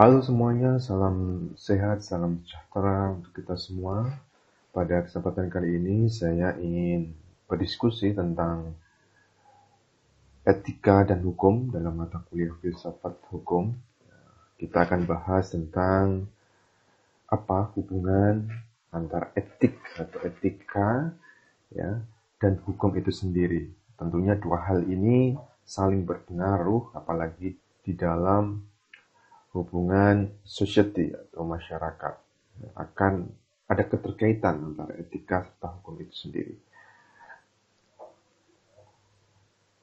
Halo semuanya, salam sehat, salam sejahtera untuk kita semua. Pada kesempatan kali ini saya ingin berdiskusi tentang etika dan hukum dalam mata kuliah filsafat hukum. Kita akan bahas tentang apa hubungan antara etik atau etika ya, dan hukum itu sendiri. Tentunya dua hal ini saling berpengaruh, apalagi di dalam hubungan society atau masyarakat. Akan ada keterkaitan antara etika serta hukum itu sendiri.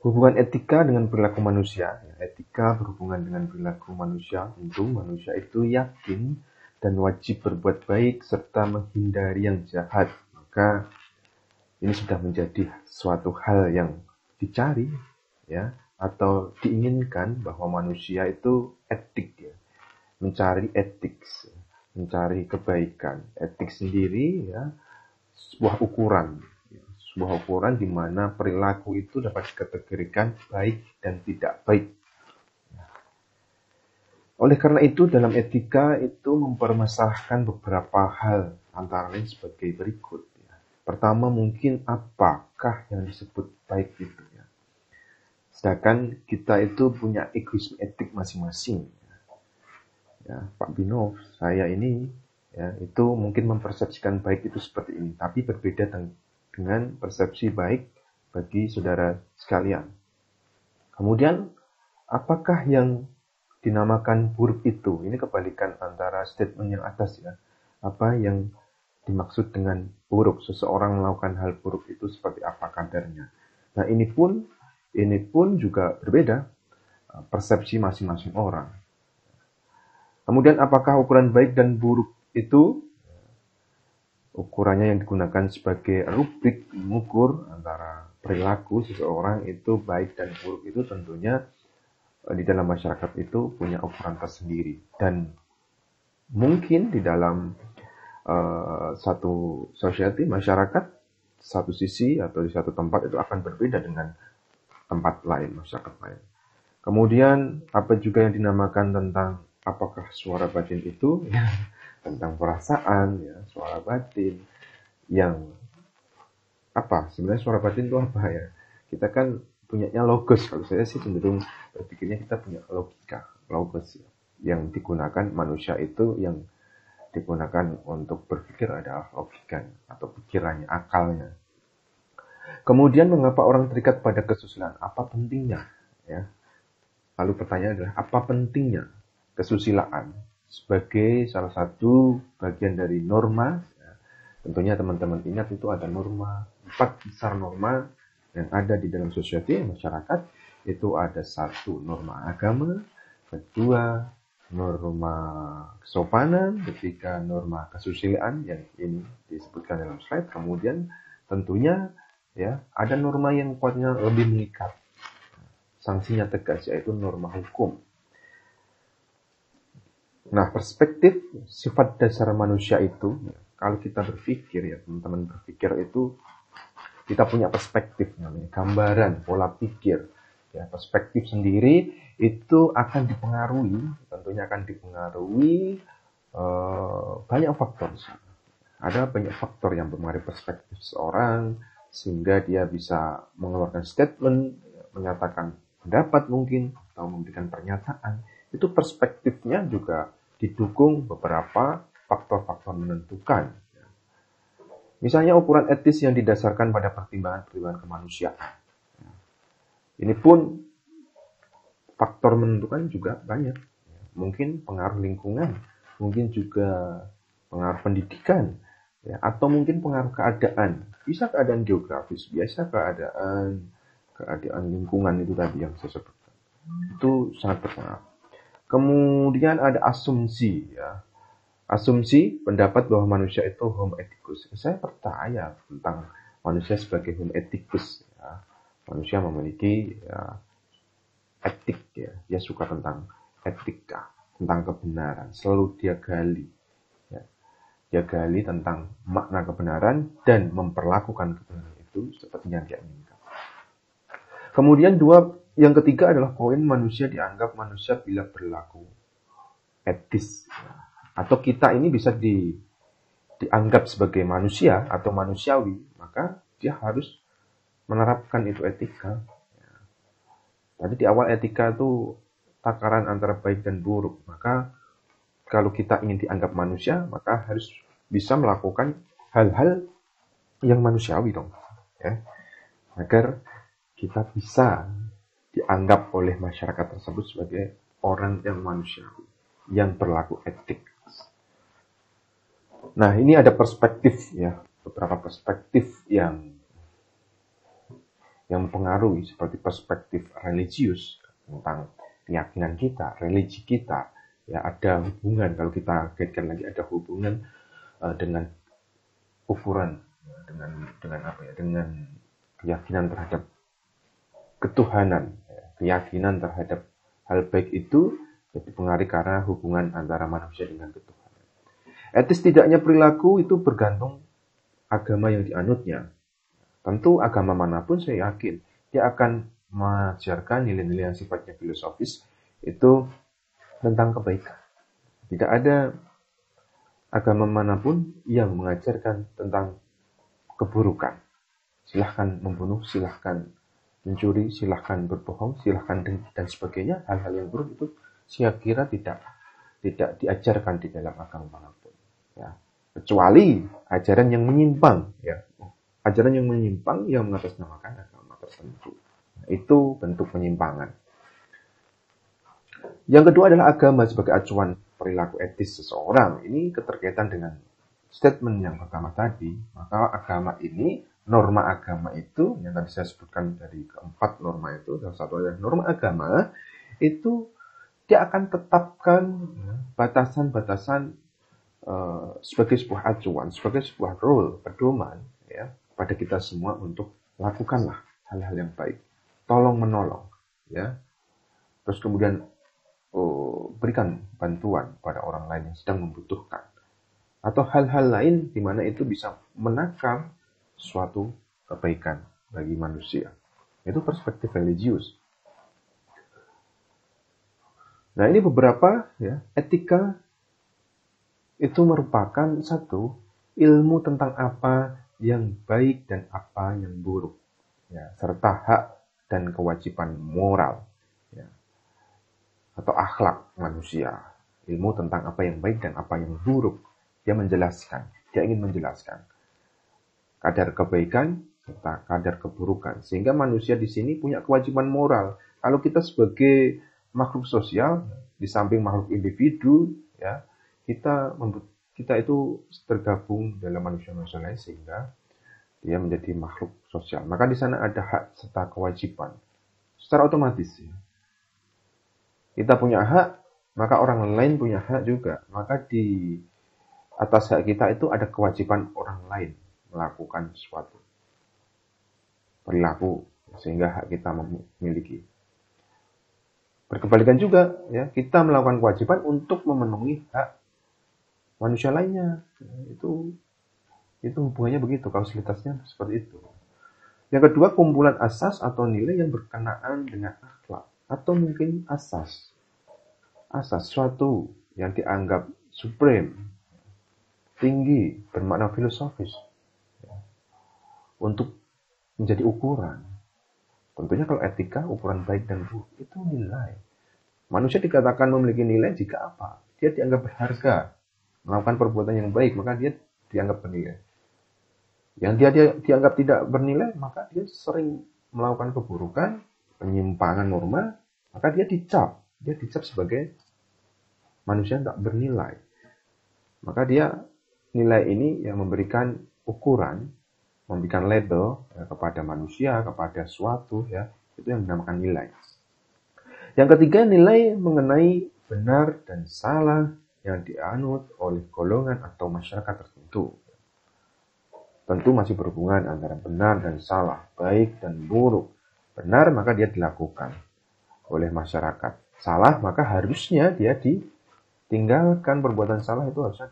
Hubungan etika dengan perilaku manusia. Etika berhubungan dengan perilaku manusia. Tentu manusia itu yakin dan wajib berbuat baik serta menghindari yang jahat. Maka ini sudah menjadi suatu hal yang dicari ya, atau diinginkan bahwa manusia itu etik ya. Mencari etik, mencari kebaikan. Etik sendiri ya, sebuah ukuran di mana perilaku itu dapat dikategorikan baik dan tidak baik. Oleh karena itu, dalam etika itu mempermasalahkan beberapa hal, antara lain sebagai berikut. Pertama, mungkin apakah yang disebut baik itu ya. Sedangkan kita itu punya egoisme etik masing-masing. Ya, Pak Bino, saya ini ya, itu mungkin mempersepsikan baik itu seperti ini, tapi berbeda dengan persepsi baik bagi saudara sekalian. Kemudian, apakah yang dinamakan buruk itu? Ini kebalikan antara statement yang atas ya. Apa yang dimaksud dengan buruk? Seseorang melakukan hal buruk itu seperti apa kadarnya? Nah, ini pun juga berbeda persepsi masing-masing orang. Kemudian apakah ukuran baik dan buruk itu ukurannya yang digunakan sebagai rubrik mengukur antara perilaku seseorang itu baik dan buruk itu tentunya di dalam masyarakat itu punya ukuran tersendiri, dan mungkin di dalam satu society masyarakat satu sisi atau di satu tempat itu akan berbeda dengan tempat lain, masyarakat lain. Kemudian apa juga yang dinamakan tentang apakah suara batin itu ya, tentang perasaan ya, suara batin yang apa sebenarnya suara batin itu apa ya, kita kan punyanya logos. Kalau saya sih cenderung berpikirnya kita punya logos ya, yang digunakan manusia itu yang digunakan untuk berpikir adalah logika atau pikirannya, akalnya. Kemudian mengapa orang terikat pada kesusilaan, apa pentingnya ya. Lalu pertanyaan adalah apa pentingnya kesusilaan sebagai salah satu bagian dari norma ya. Tentunya teman-teman ingat itu ada norma, 4 besar norma yang ada di dalam society masyarakat. Itu ada 1 norma agama, kedua norma kesopanan, ketiga norma kesusilaan yang ini disebutkan dalam slide. Kemudian tentunya ya ada norma yang kuatnya lebih mengikat, sanksinya tegas, yaitu norma hukum. Nah, perspektif sifat dasar manusia itu, kalau kita berpikir ya, teman-teman berpikir itu, kita punya perspektif namanya, gambaran, pola pikir. Ya, perspektif sendiri itu akan dipengaruhi, tentunya akan dipengaruhi banyak faktor. Ada banyak faktor yang mempengaruhi perspektif seorang, sehingga dia bisa mengeluarkan statement, menyatakan pendapat mungkin, atau memberikan pernyataan. Itu perspektifnya juga didukung beberapa faktor-faktor menentukan. Misalnya ukuran etis yang didasarkan pada pertimbangan-pertimbangan kemanusiaan. Ini pun faktor menentukan juga banyak. Mungkin pengaruh lingkungan, mungkin juga pengaruh pendidikan, ya, atau mungkin pengaruh keadaan. Bisa keadaan geografis, biasa keadaan lingkungan itu tadi yang saya sebutkan. Itu sangat berpengaruh. Kemudian ada asumsi ya. Asumsi pendapat bahwa manusia itu homo ethicus. Saya percaya tentang manusia sebagai homo ethicus ya. Manusia memiliki ya, etik ya. Dia suka tentang etika, tentang kebenaran. Selalu dia gali. Ya. Dia gali tentang makna kebenaran dan memperlakukan kebenaran itu seperti yang dia inginkan. Kemudian yang ketiga adalah poin manusia dianggap manusia bila berlaku etis. Atau kita ini bisa dianggap sebagai manusia atau manusiawi, maka dia harus menerapkan itu etika. Tadi di awal etika itu takaran antara baik dan buruk. Maka kalau kita ingin dianggap manusia, maka harus bisa melakukan hal-hal yang manusiawi dong. Ya. Agar kita bisa dianggap oleh masyarakat tersebut sebagai orang yang manusiawi, yang berlaku etik. Nah, ini ada perspektif ya, beberapa perspektif yang mempengaruhi, seperti perspektif religius tentang keyakinan kita, religi kita. Ya, ada hubungan, kalau kita kaitkan lagi, ada hubungan dengan ukuran, dengan apa ya, dengan keyakinan terhadap ketuhanan, ya, keyakinan terhadap hal baik itu dipengaruhi karena hubungan antara manusia dengan ketuhanan. Etis tidaknya perilaku itu bergantung agama yang dianutnya. Tentu agama manapun saya yakin dia akan mengajarkan nilai-nilai yang sifatnya filosofis itu tentang kebaikan. Tidak ada agama manapun yang mengajarkan tentang keburukan. Silahkan membunuh, silahkan mencuri, silahkan berbohong, silahkan dan sebagainya. Hal-hal yang buruk itu saya kira tidak diajarkan di dalam agama manapun. Ya, kecuali ajaran yang menyimpang, ya, ajaran yang menyimpang yang mengatasnamakan agama tertentu. Nah, itu bentuk penyimpangan. Yang kedua adalah agama sebagai acuan perilaku etis seseorang. Ini keterkaitan dengan statement yang pertama tadi. Maka agama ini, norma agama itu, yang tadi saya sebutkan dari keempat norma itu, salah satu adalah norma agama, itu dia akan tetapkan batasan-batasan sebagai sebuah acuan, sebagai sebuah rule, pedoman ya, pada kita semua untuk lakukanlah hal-hal yang baik, tolong menolong, ya, terus kemudian berikan bantuan pada orang lain yang sedang membutuhkan, atau hal-hal lain di mana itu bisa menakar suatu kebaikan bagi manusia. Itu perspektif religius. Nah, ini beberapa ya, etika itu merupakan satu ilmu tentang apa yang baik dan apa yang buruk, ya, serta hak dan kewajiban moral, ya, atau akhlak manusia. Ilmu tentang apa yang baik dan apa yang buruk. Dia menjelaskan, dia ingin menjelaskan kadar kebaikan serta kadar keburukan, sehingga manusia di sini punya kewajiban moral. Kalau kita sebagai makhluk sosial, di samping makhluk individu, ya, kita itu tergabung dalam manusia-manusia lain sehingga dia menjadi makhluk sosial. Maka di sana ada hak serta kewajiban. Secara otomatis ya. Kita punya hak, maka orang lain punya hak juga. Maka di atas hak kita itu ada kewajiban orang lain melakukan sesuatu perilaku sehingga hak kita memiliki. Berkebalikan juga ya, kita melakukan kewajiban untuk memenuhi hak manusia lainnya. Itu hubungannya begitu, kausalitasnya seperti itu. Yang kedua, kumpulan asas atau nilai yang berkenaan dengan akhlak, atau mungkin asas suatu yang dianggap supreme, tinggi, bermakna filosofis, ya, untuk menjadi ukuran. Tentunya kalau etika, ukuran baik dan buruk itu nilai. Manusia dikatakan memiliki nilai jika apa? Dia dianggap berharga, melakukan perbuatan yang baik, maka dia dianggap bernilai. Yang dia dianggap tidak bernilai, maka dia sering melakukan keburukan, penyimpangan norma, maka dia dicap sebagai manusia yang tak bernilai. Maka dia nilai ini yang memberikan ukuran, memberikan label ya, kepada manusia, kepada suatu, ya, itu yang dinamakan nilai. Yang ketiga, nilai mengenai benar dan salah yang dianut oleh golongan atau masyarakat tertentu. Tentu masih berhubungan antara benar dan salah, baik dan buruk. Benar maka dia dilakukan oleh masyarakat. Salah maka harusnya dia ditinggalkan, perbuatan salah itu harusnya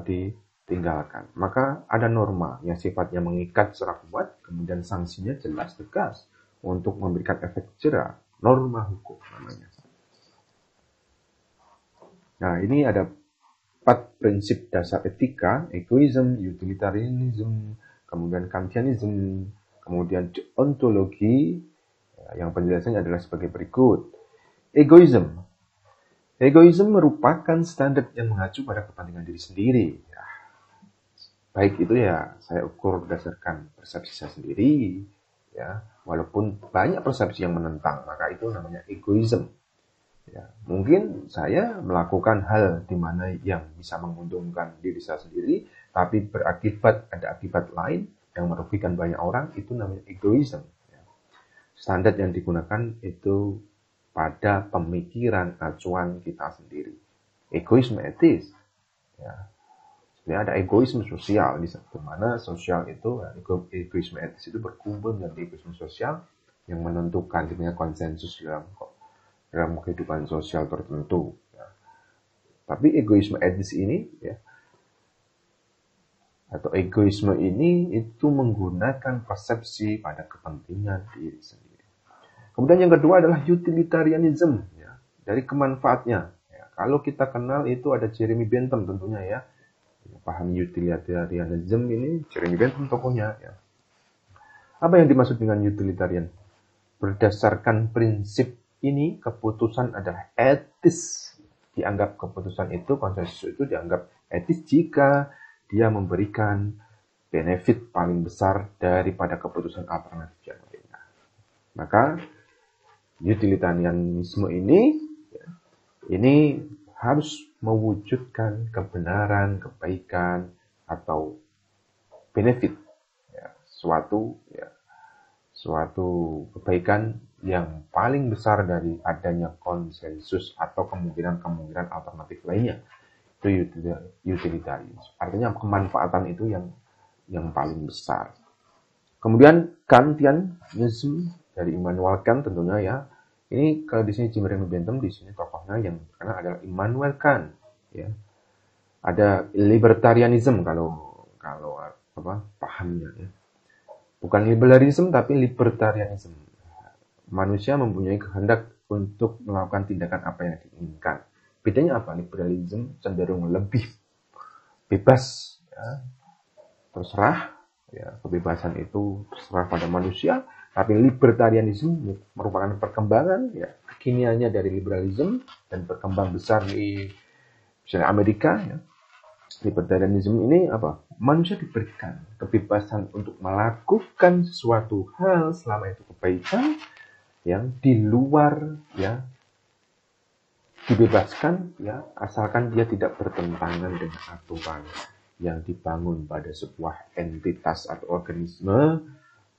ditinggalkan. Maka ada norma yang sifatnya mengikat secara kuat, kemudian sanksinya jelas tegas untuk memberikan efek jera. Norma hukum namanya. Nah, ini ada 4 prinsip dasar etika: egoism, utilitarianism, kemudian Kantianism, kemudian ontologi. Yang penjelasannya adalah sebagai berikut. Egoism. Egoisme merupakan standar yang mengacu pada kepentingan diri sendiri. Ya, baik itu ya saya ukur berdasarkan persepsi saya sendiri, ya, walaupun banyak persepsi yang menentang, maka itu namanya egoisme. Ya, mungkin saya melakukan hal di mana yang bisa menguntungkan diri saya sendiri, tapi ada akibat lain yang merugikan banyak orang, itu namanya egoisme. Ya. Standar yang digunakan itu pada pemikiran acuan kita sendiri. Egoisme etis, ya. Sebenarnya ada egoisme sosial, di mana sosial itu, egoisme etis itu berkumpul dengan egoisme sosial yang menentukan dengan konsensus dalam kehidupan sosial tertentu. Ya. Tapi egoisme etis ini, ya, atau egoisme ini itu menggunakan persepsi pada kepentingan diri sendiri. Kemudian yang kedua adalah utilitarianism, ya, dari kemanfaatnya. Ya, kalau kita kenal itu ada Jeremy Bentham tentunya, ya. Paham utilitarianism ini, Jeremy Bentham tokohnya. Ya. Apa yang dimaksud dengan utilitarian? Berdasarkan prinsip ini, keputusan adalah etis. Dianggap keputusan itu, konsensus itu dianggap etis jika dia memberikan benefit paling besar daripada keputusan alternatif yang lainnya. Maka utilitarianisme ini harus mewujudkan kebenaran, kebaikan, atau benefit, ya, suatu kebaikan yang paling besar dari adanya konsensus atau kemungkinan alternatif lainnya. Itu utilitarianisme. Artinya kemanfaatan itu yang paling besar. Kemudian Kantianisme dari Immanuel Kant tentunya, ya. Ini kalau di sini Jeremy Bentham, di sini tokohnya yang karena adalah Immanuel Kant, ya. Ada libertarianism kalau pahamnya, ya. Bukan liberalism tapi libertarianism. Manusia mempunyai kehendak untuk melakukan tindakan apa yang diinginkan. Bedanya apa? Liberalism cenderung lebih bebas, ya. Terserah, ya, kebebasan itu terserah pada manusia. Tapi libertarianism merupakan perkembangan, ya, kekiniannya dari liberalism dan berkembang besar di misalnya Amerika, ya. Libertarianism ini apa? Manusia diberikan kebebasan untuk melakukan sesuatu hal selama itu kebaikan, yang di luar, ya, dibebaskan, ya, asalkan dia tidak bertentangan dengan aturan yang dibangun pada sebuah entitas atau organisme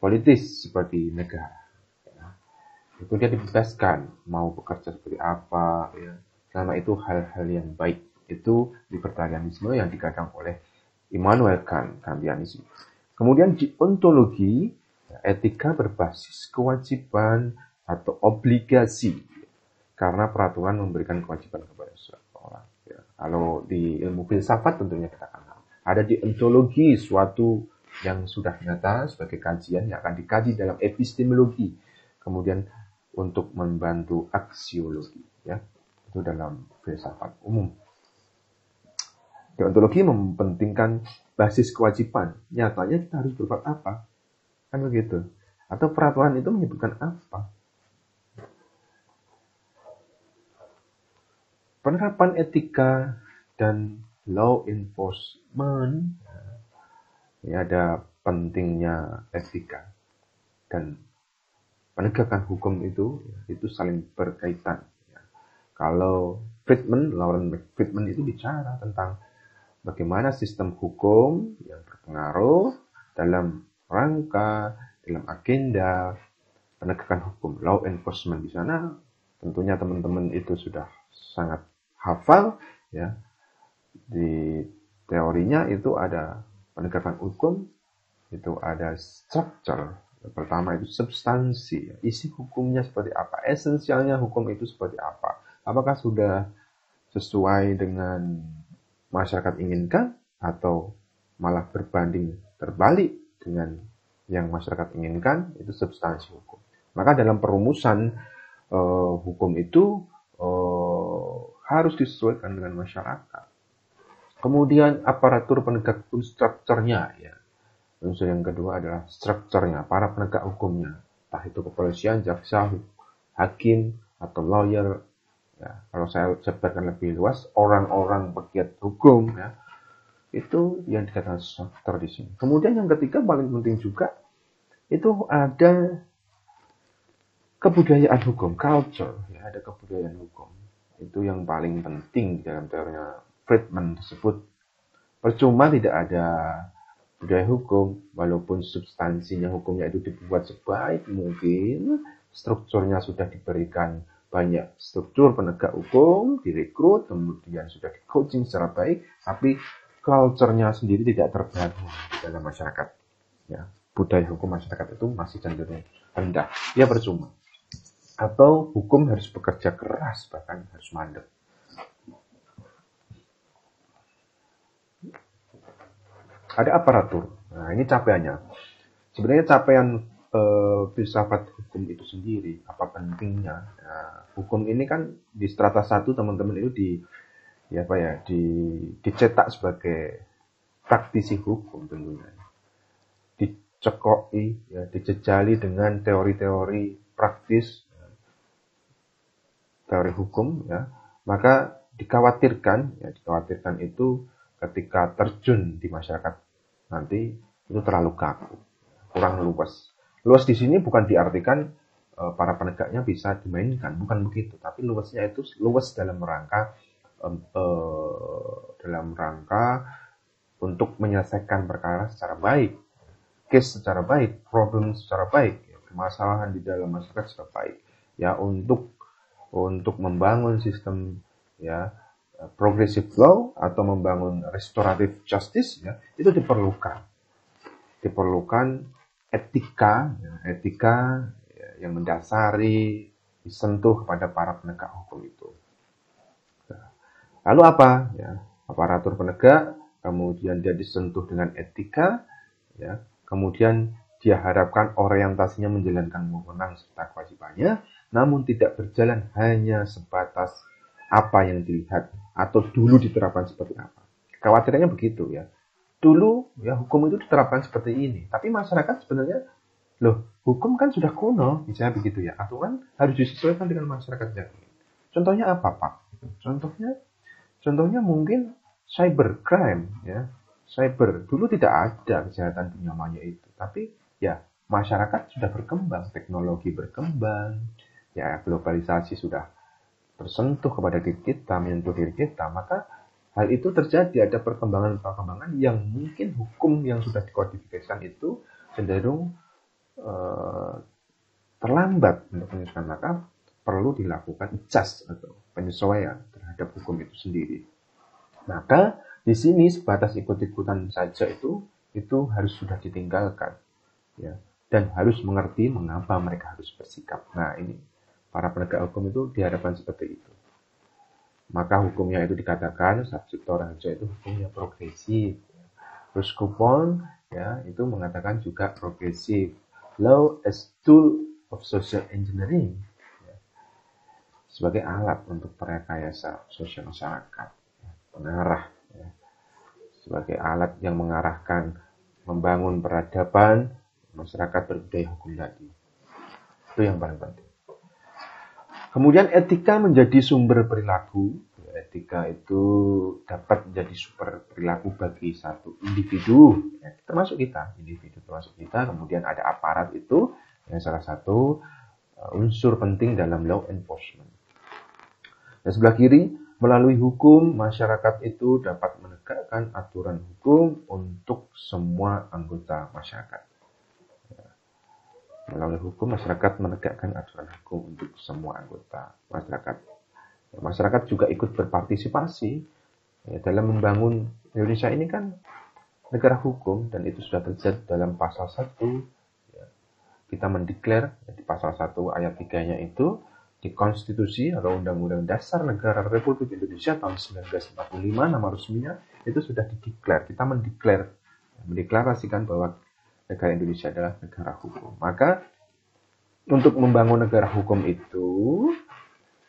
politis seperti negara. Ya. Itu dia dibebaskan mau bekerja seperti apa, ya. Selama itu hal-hal yang baik. Itu libertarianisme yang digadang oleh Immanuel Kant, Kantianisme. Kemudian di ontologi, etika berbasis kewajiban atau obligasi, karena peraturan memberikan kewajiban kepada seseorang. Ya. Kalau di ilmu filsafat tentunya kita kenal. Ada di ontologi suatu yang sudah nyata sebagai kajian yang akan dikaji dalam epistemologi. Kemudian untuk membantu aksiologi, ya. Itu dalam filsafat umum. Deontologi mempentingkan basis kewajiban. Nyatanya kita harus berbuat apa? Kan begitu. Atau peraturan itu menyebutkan apa? Penerapan etika dan law enforcement. Ini ada pentingnya etika dan penegakan hukum itu saling berkaitan. Kalau Lawrence Friedman itu bicara tentang bagaimana sistem hukum yang berpengaruh dalam rangka, dalam agenda penegakan hukum, law enforcement. Di sana tentunya teman-teman itu sudah sangat hafal, ya. Di teorinya itu ada penegakan hukum, itu ada structure. Pertama itu substansi, isi hukumnya seperti apa, esensialnya hukum itu seperti apa, apakah sudah sesuai dengan masyarakat inginkan atau malah berbanding terbalik dengan yang masyarakat inginkan. Itu substansi hukum. Maka dalam perumusan hukum itu harus disesuaikan dengan masyarakat. Kemudian aparatur penegak hukum strukturnya, ya. Unsur yang kedua adalah strukturnya, para penegak hukumnya, entah itu kepolisian, jaksa, hakim, atau lawyer. Ya, kalau saya sebarkan lebih luas, orang-orang pegiat hukum, ya, itu yang dikatakan struktur di sini. Kemudian yang ketiga paling penting juga itu ada kebudayaan hukum, culture, ya, ada kebudayaan hukum. Itu yang paling penting dalam teorinya Friedman tersebut. Percuma tidak ada budaya hukum, walaupun substansinya hukumnya itu dibuat sebaik mungkin, strukturnya sudah diberikan banyak struktur penegak hukum, direkrut, kemudian sudah di coaching secara baik, tapi culture-nya sendiri tidak terbangun di dalam masyarakat. Ya, budaya hukum masyarakat itu masih cenderung rendah. Ya percuma. Atau hukum harus bekerja keras, bahkan harus mandek. Ada aparatur. Nah, ini capaiannya. Sebenarnya capaian filsafat hukum itu sendiri, apa pentingnya? Nah, hukum ini kan di strata 1 teman-teman itu dicetak sebagai praktisi hukum tentunya. Dicekoki, ya, dijejali dengan teori-teori praktis, teori hukum, ya. Maka dikhawatirkan itu ketika terjun di masyarakat nanti itu terlalu kaku, kurang luas. Luas di sini bukan diartikan para penegaknya bisa dimainkan, bukan begitu. Tapi luasnya itu luas dalam rangka untuk menyelesaikan perkara secara baik, case secara baik, problem secara baik, ya, permasalahan di dalam masyarakat secara baik. Ya, untuk membangun sistem, ya, progressive law atau membangun restorative justice, ya, itu diperlukan etika, ya, yang mendasari, disentuh kepada para penegak hukum itu. Nah, lalu apa? Ya, aparatur penegak, kemudian dia disentuh dengan etika, ya, kemudian dia harapkan orientasinya menjalankan wewenang serta kewajibannya, namun tidak berjalan hanya sebatas apa yang dilihat atau dulu diterapkan seperti apa. Kekhawatirannya begitu, ya. Dulu, ya, hukum itu diterapkan seperti ini, tapi masyarakat sebenarnya, loh, hukum kan sudah kuno, misalnya begitu, ya. Aturan harus disesuaikan dengan masyarakatnya. Contohnya apa, Pak? Contohnya mungkin cybercrime, ya. Cyber dulu tidak ada kejahatan dunia maya itu, tapi ya masyarakat sudah berkembang, teknologi berkembang, ya globalisasi sudah tersentuh kepada diri kita, menyentuh diri kita, maka hal itu terjadi, ada perkembangan-perkembangan yang mungkin hukum yang sudah dikodifikasikan itu cenderung terlambat untuk menyesuaikan, maka perlu dilakukan adjust atau penyesuaian terhadap hukum itu sendiri. Maka di sini sebatas ikut-ikutan saja itu harus sudah ditinggalkan, ya, dan harus mengerti mengapa mereka harus bersikap. Nah, ini para penegak hukum itu diharapkan seperti itu. Maka hukumnya itu dikatakan subjek toraja itu hukumnya progresif. Terus Kupon, ya, itu mengatakan juga progresif. Law as tool of social engineering, ya, sebagai alat untuk perekayasa sosial masyarakat, ya, pengarah, ya, sebagai alat yang mengarahkan membangun peradaban masyarakat berbudaya hukum tadi. Itu yang paling penting. Kemudian etika menjadi sumber perilaku. Etika itu dapat menjadi sumber perilaku bagi satu individu, ya, termasuk kita, Kemudian ada aparat itu yang salah satu unsur penting dalam law enforcement. Dan sebelah kiri, melalui hukum, masyarakat itu dapat menegakkan aturan hukum untuk semua anggota masyarakat. Melalui hukum, masyarakat menegakkan aturan hukum untuk semua anggota masyarakat. Masyarakat juga ikut berpartisipasi, ya, dalam membangun Indonesia ini kan negara hukum, dan itu sudah terjadi dalam pasal 1. Ya. Kita mendeklar, ya, di pasal 1 ayat 3-nya itu, di konstitusi atau undang-undang dasar negara Republik Indonesia tahun 1945, nama resminya itu sudah dideklar. Kita mendeklarasikan bahwa negara Indonesia adalah negara hukum. Maka untuk membangun negara hukum itu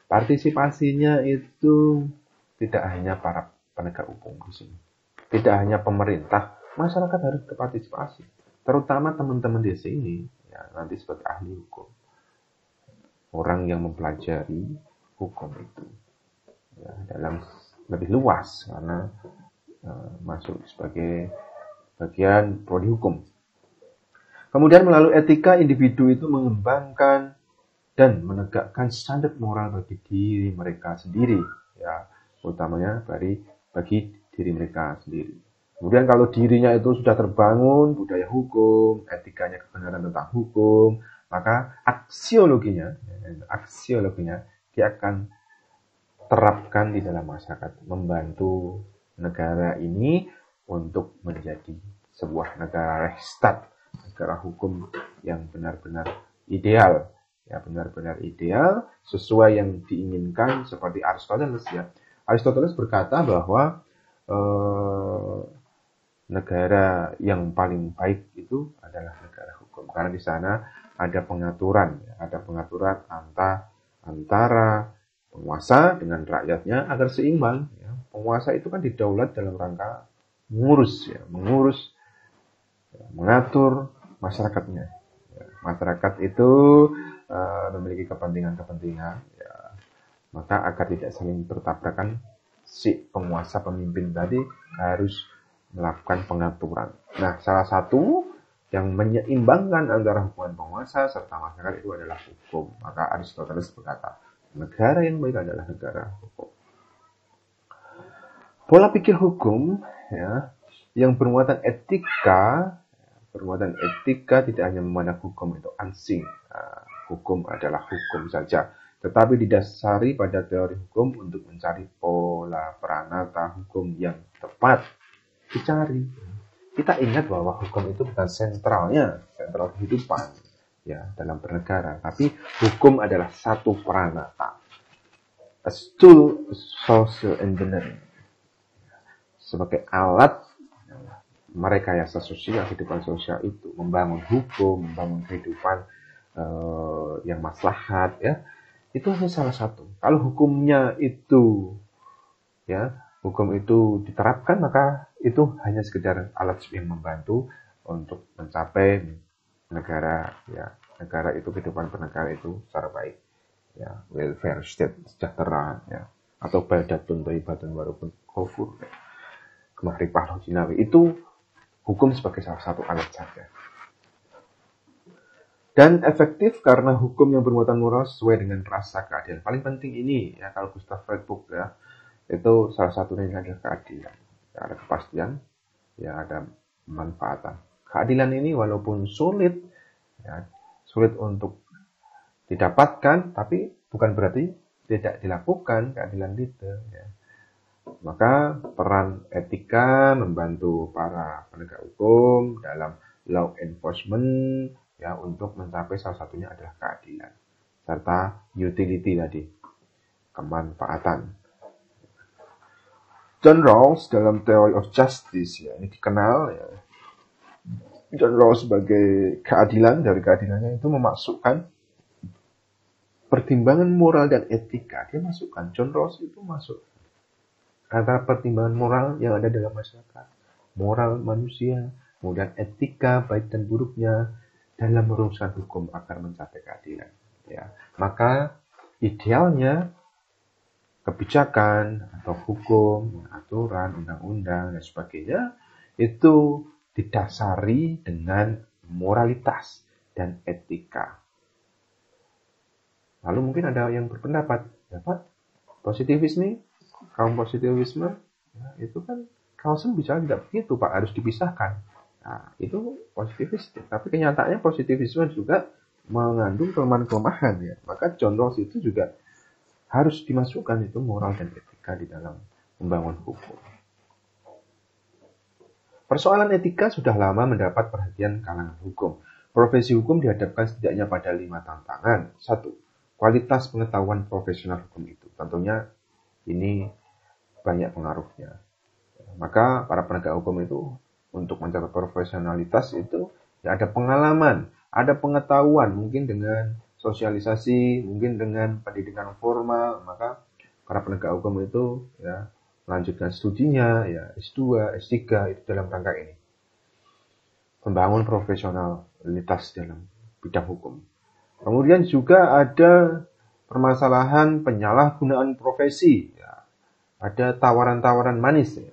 Partisipasinya itu tidak hanya para penegak hukum di sini. Tidak hanya pemerintah, masyarakat harus berpartisipasi. Terutama teman-teman di sini, ya, nanti sebagai ahli hukum. Orang yang mempelajari hukum itu ya, dalam lebih luas karena masuk sebagai bagian prodi hukum. Kemudian melalui etika individu itu mengembangkan dan menegakkan standar moral bagi diri mereka sendiri, ya, utamanya bagi diri mereka sendiri. Kemudian kalau dirinya itu sudah terbangun budaya hukum, etikanya kebenaran tentang hukum, maka aksiologinya dia akan terapkan di dalam masyarakat, membantu negara ini untuk menjadi sebuah negara Rechtsstaat, negara hukum yang benar-benar ideal, ya, benar-benar ideal sesuai yang diinginkan seperti Aristoteles, ya. Aristoteles berkata bahwa negara yang paling baik itu adalah negara hukum karena di sana ada pengaturan, ya, ada pengaturan antara penguasa dengan rakyatnya agar seimbang, ya. Penguasa itu kan didaulat dalam rangka mengurus, ya, mengatur masyarakatnya. Ya, masyarakat itu memiliki kepentingan, ya, maka agar tidak saling bertabrakan, si penguasa pemimpin tadi harus melakukan pengaturan. Nah, salah satu yang menyeimbangkan antara hubungan penguasa serta masyarakat itu adalah hukum. Maka Aristoteles berkata, negara yang baik adalah negara hukum. Pola pikir hukum, ya, yang bermuatan etika tidak hanya memandang hukum itu ansih. Hukum adalah hukum saja, tetapi didasari pada teori hukum untuk mencari pola peranata hukum yang tepat. Dicari. Kita ingat bahwa hukum itu bukan sentral kehidupan, ya, dalam bernegara, tapi hukum adalah satu peranata, a tool social engineering, sebagai alat merekayasa sosial, kehidupan sosial itu, membangun hukum, membangun kehidupan yang maslahat, ya, itu hanya salah satu. Kalau hukumnya itu, ya, hukum itu diterapkan, maka itu hanya sekedar alat yang membantu untuk mencapai negara, ya, negara itu, kehidupan bernegara itu secara baik, ya, welfare state, sejahtera, ya, atau baldatun thayyibatun warabun ghafur, kemahrifah jinawi, itu hukum sebagai salah satu alat saja. Dan efektif karena hukum yang bermuatan moral sesuai dengan rasa keadilan. Paling penting ini, ya, kalau Gustav Friedrich, ya, itu salah satunya adalah keadilan. Ya, ada kepastian, ya, ada manfaatan. Keadilan ini walaupun sulit, ya, sulit untuk didapatkan, tapi bukan berarti tidak dilakukan keadilan itu, ya. Maka peran etika membantu para penegak hukum dalam law enforcement, ya, untuk mencapai salah satunya adalah keadilan serta utility tadi, kemanfaatan. John Rawls dalam Theory of Justice, ya, ini dikenal, ya, John Rawls sebagai keadilan, dari keadilannya itu memasukkan pertimbangan moral dan etika. Dia masukkan, John Rawls itu masuk antara pertimbangan moral yang ada dalam masyarakat, moral manusia, kemudian etika baik dan buruknya dalam merumuskan hukum agar mencapai keadilan, ya. Maka idealnya kebijakan atau hukum, aturan, undang-undang dan sebagainya itu didasari dengan moralitas dan etika. Lalu mungkin ada yang berpendapat, ya Pak, kaum positivisme, ya, itu kan Carlson bicara tidak begitu, Pak, harus dipisahkan. Nah, itu positivis, tapi kenyataannya positivisme juga mengandung kelemahan-kelemahan, ya. Maka John Rawls itu juga harus dimasukkan itu moral dan etika di dalam membangun hukum. Persoalan etika sudah lama mendapat perhatian kalangan hukum. Profesi hukum dihadapkan setidaknya pada 5 tantangan. 1. Kualitas pengetahuan profesional hukum itu. Tentunya ini banyak pengaruhnya. Maka para penegak hukum itu untuk mencapai profesionalitas itu, ya, ada pengalaman, ada pengetahuan, mungkin dengan sosialisasi, mungkin dengan pendidikan formal, maka para penegak hukum itu ya melanjutkan studinya, ya S2, S3 itu dalam rangka ini. Membangun profesionalitas dalam bidang hukum. Kemudian juga ada permasalahan penyalahgunaan profesi. Ya. Ada tawaran-tawaran manis. Ya.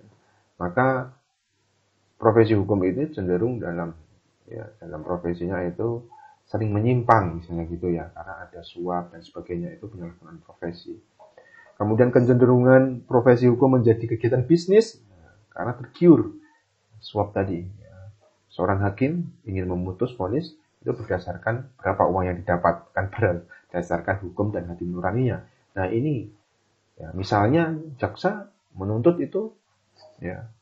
Maka profesi hukum itu cenderung dalam profesinya itu sering menyimpang misalnya gitu ya. Karena ada suap dan sebagainya, itu penyalahgunaan profesi. Kemudian kecenderungan profesi hukum menjadi kegiatan bisnis karena tergiur suap tadi. Seorang hakim ingin memutus vonis itu berdasarkan berapa uang yang didapatkan, berdasarkan hukum dan hati nuraninya. Nah ini, ya, misalnya jaksa menuntut itu, ya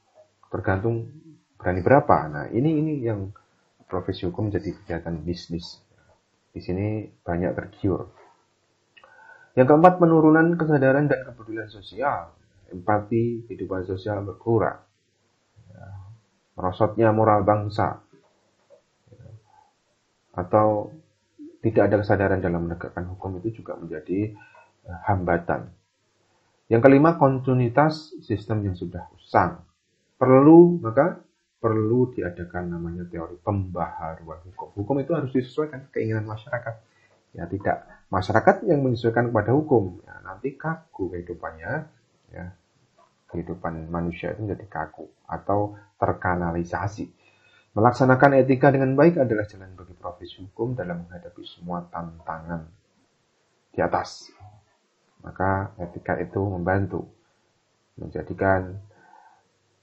tergantung berani berapa. Nah ini yang profesi hukum menjadi kegiatan bisnis. Di sini banyak tergiur. Yang keempat, penurunan kesadaran dan kepedulian sosial. Empati, kehidupan sosial berkurang. Merosotnya moral bangsa. Atau tidak ada kesadaran dalam menegakkan hukum itu juga menjadi hambatan. Yang kelima, kontinuitas sistem yang sudah usang. Perlu diadakan namanya teori pembaharuan hukum. Hukum itu harus disesuaikan keinginan masyarakat. Ya, tidak masyarakat yang menyesuaikan kepada hukum. Ya, nanti kaku kehidupannya. Ya, kehidupan manusia itu menjadi kaku atau terkanalisasi. Melaksanakan etika dengan baik adalah jalan bagi profesi hukum dalam menghadapi semua tantangan di atas. Maka etika itu membantu menjadikan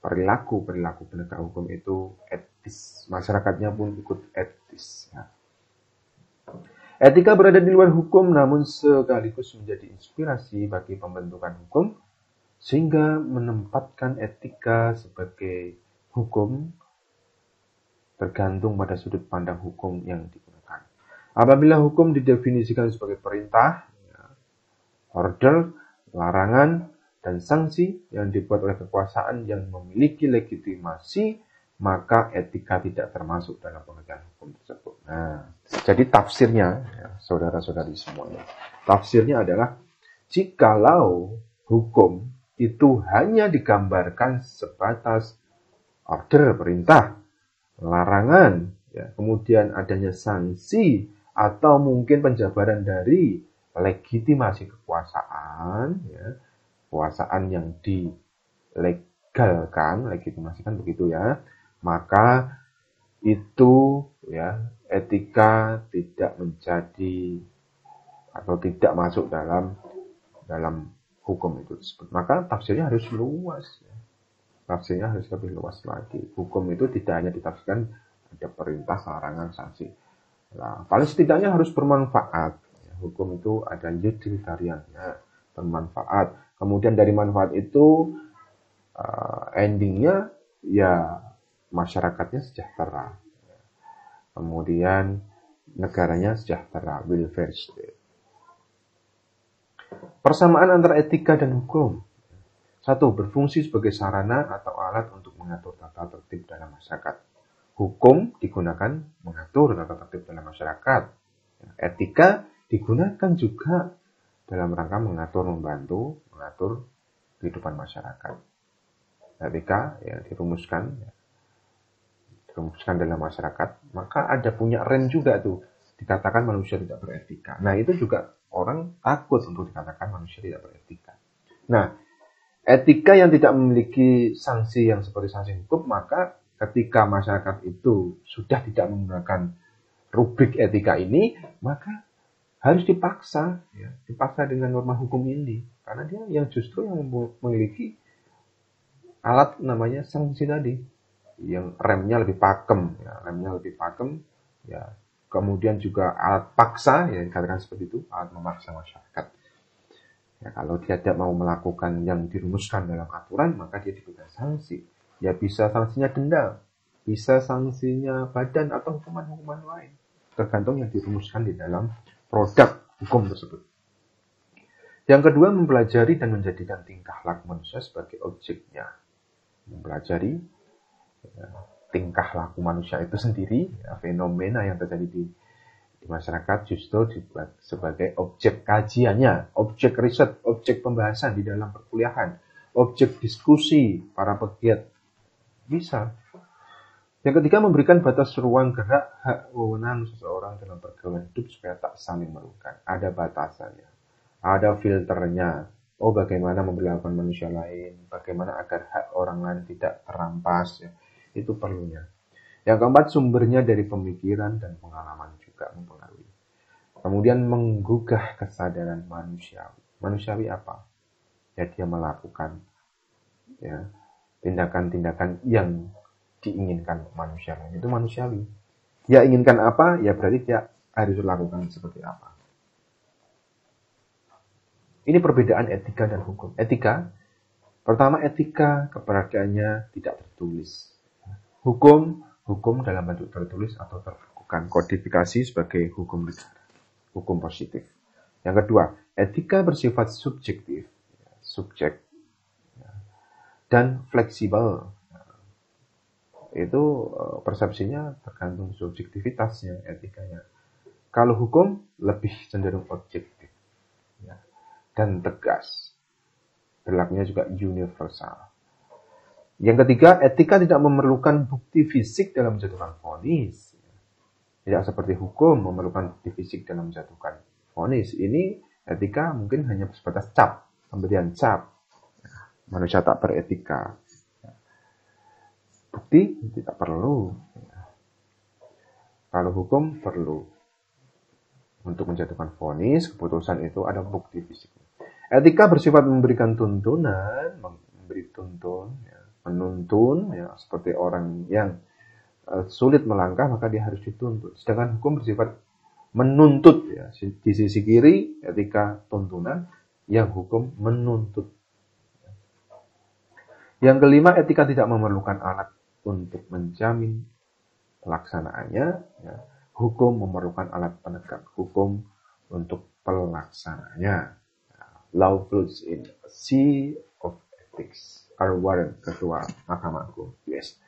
perilaku penegak hukum itu etis. Masyarakatnya pun ikut etis. Ya. Etika berada di luar hukum namun sekaligus menjadi inspirasi bagi pembentukan hukum sehingga menempatkan etika sebagai hukum tergantung pada sudut pandang hukum yang digunakan. Apabila hukum didefinisikan sebagai perintah, order, larangan, dan sanksi yang dibuat oleh kekuasaan yang memiliki legitimasi, maka etika tidak termasuk dalam pengertian hukum tersebut. Nah, jadi tafsirnya, ya, saudara-saudari semuanya, tafsirnya adalah jikalau hukum itu hanya digambarkan sebatas order, perintah, larangan, ya, kemudian adanya sanksi atau mungkin penjabaran dari legitimasi kekuasaan, ya, kekuasaan yang dilegalkan, legitimasi kan begitu ya, maka itu ya etika tidak menjadi atau tidak masuk dalam hukum itu tersebut. Maka tafsirnya harus luas. Ya. Tafsirnya harus lebih luas lagi. Hukum itu tidak hanya ditafsirkan ada perintah, larangan, sanksi. Nah, paling setidaknya harus bermanfaat. Ya, hukum itu ada utilitariannya, bermanfaat. Kemudian dari manfaat itu endingnya ya masyarakatnya sejahtera. Kemudian negaranya sejahtera, welfare state. Persamaan antara etika dan hukum. 1. Berfungsi sebagai sarana atau alat untuk mengatur tata tertib dalam masyarakat. Hukum digunakan mengatur tata tertib dalam masyarakat. Etika digunakan juga dalam rangka membantu mengatur kehidupan masyarakat. Etika yang dirumuskan dalam masyarakat, maka ada punya range juga tuh. Dikatakan manusia tidak beretika. Nah, itu juga orang takut untuk dikatakan manusia tidak beretika. Nah, etika yang tidak memiliki sanksi yang seperti sanksi hukum, maka ketika masyarakat itu sudah tidak menggunakan rubrik etika ini, maka harus dipaksa dengan norma hukum ini. Karena dia yang justru yang memiliki alat namanya sanksi tadi. Yang remnya lebih pakem, ya. Kemudian juga alat paksa, ya dikatakan seperti itu, alat memaksa masyarakat. Ya, kalau dia tidak mau melakukan yang dirumuskan dalam aturan, maka dia diberikan sanksi. Ya bisa sanksinya denda, bisa sanksinya badan atau hukuman-hukuman lain, tergantung yang dirumuskan di dalam produk hukum tersebut. Yang kedua, mempelajari dan menjadikan tingkah laku manusia sebagai objeknya. Mempelajari tingkah laku manusia itu sendiri, ya, fenomena yang terjadi di Di masyarakat justru dibuat sebagai objek kajiannya, objek riset, objek pembahasan di dalam perkuliahan, objek diskusi para pegiat. Bisa. Yang ketiga, memberikan batas ruang gerak hak wewenang seseorang dalam pergaulan hidup supaya tak saling merugikan. Ada batasannya, ada filternya. Oh, bagaimana memperlakukan manusia lain, bagaimana agar hak orang lain tidak terampas, ya. Itu perlunya. Yang keempat, sumbernya dari pemikiran dan pengalaman juga mempengaruhi. Kemudian menggugah kesadaran manusiawi. Manusiawi apa? Ya, dia melakukan ya tindakan-tindakan yang diinginkan manusia lain. Itu manusiawi. Dia inginkan apa, ya berarti dia harus lakukan seperti apa. Ini perbedaan etika dan hukum. Etika, pertama etika keberadaannya tidak tertulis. Hukum dalam bentuk tertulis atau terbukukan, kodifikasi sebagai hukum negara, hukum positif. Yang kedua, etika bersifat subjektif, subjek, dan fleksibel. Itu persepsinya tergantung subjektivitasnya, etikanya. Kalau hukum lebih cenderung objektif, ya, dan tegas. Berlakunya juga universal. Yang ketiga, etika tidak memerlukan bukti fisik dalam menjatuhkan vonis. Tidak seperti hukum memerlukan bukti fisik dalam menjatuhkan vonis. Ini etika mungkin hanya sebatas cap, pemberian cap. Manusia tak beretika. Bukti tidak perlu. Kalau hukum perlu. Untuk menjatuhkan vonis, keputusan itu ada bukti fisik. Etika bersifat memberikan tuntunan, memberi tuntun, ya, menuntun, ya, seperti orang yang sulit melangkah maka dia harus dituntut. Sedangkan hukum bersifat menuntut, ya, di sisi kiri etika tuntunan, yang hukum menuntut. Yang kelima, etika tidak memerlukan alat untuk menjamin pelaksanaannya. Ya. Hukum memerlukan alat penegak hukum untuk pelaksanaannya. Law flows in a sea of ethics. R. Warren, Ketua Mahkamah Agung US.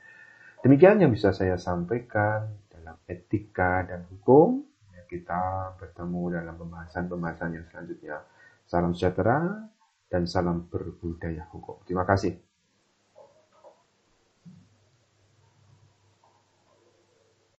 Demikian yang bisa saya sampaikan dalam etika dan hukum. Ya, kita bertemu dalam pembahasan-pembahasan yang selanjutnya. Salam sejahtera dan salam berbudaya hukum. Terima kasih.